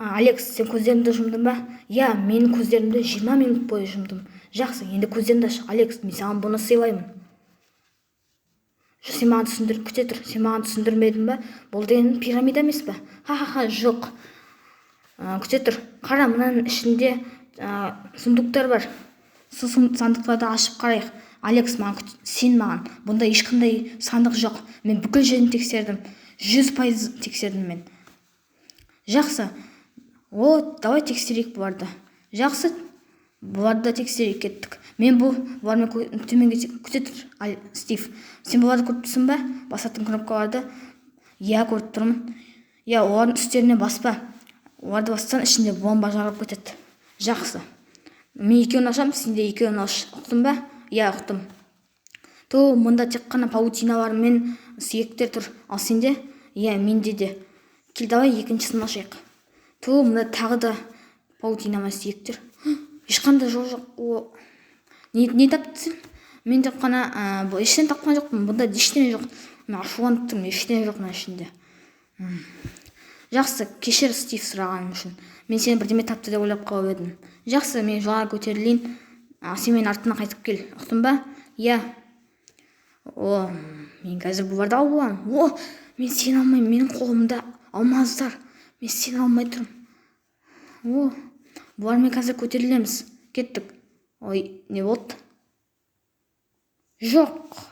Алекс, сен көздеріңді жұмдың ба? Иә, мен көздерімді 20 минут бойы жұмдым. Жақсы, енді көздеріңді аш. Алекс, мен саған бұны сыйлаймын. Сен маған түсіндір, күте тұр. Сен маған түсіндірмедің ба? Бұл деген пирамида емес пе? Ха-ха-ха, жоқ. Күте тұр. Қара, мынаның ішінде сундуктар бар. Сол сандықтарды ашып қарайық. Алекс, сен маған. Бұнда ешқандай сандық жоқ. Мен бүкіл жерін тексердім. 100% тексердім мен. Жақсы. Давай тексерейік бұларды. Жақсы. Бұларды тексерейік, кеттік. Мен бұлармен төменге күте тұр. Стив, сен бұларды көріп тұрсың ба? Басатын кнопкаларды. Иә, көріп тұрмын. Иә, олардың үстеріне баспа. Оларды бассаң, ішінде бомба жарылып кетеді. Жақсы. Мен екеуін ашам, сен де екеуін аш. Ұқтың ба? Иә, ұқтым. Мұнда тек қана паутиналар мен сүйектер тұр. Ал сенде? Иә, менде де. Кел, давай екіншісін ашайық. Мұнда тағы да паутина мен сүйектер. Ешқандай жоқ. Не таптың? Мен тек қана ештеңе тапқан жоқпын. Бұнда ештеңе жоқ. Мен ашуланып тұрмын, ештеңе жоқ мына ішінде. Жақсы, кешір Стив сұрағаным үшін. Мен сені бірдеме тапты деп ойлап қалып едім. Жақсы, мен жоғары көтерілейін. Сен мен артына қайтып кел. Ұқтың ба? Иә. Мен қазір бұларды алып аламын. Мен сені алмаймын. Менің қолымда алмаздар. Мен сені алмай тұрмын. Бұлармен қазір көтерілеміз. Кеттік. Не болды? Жоқ.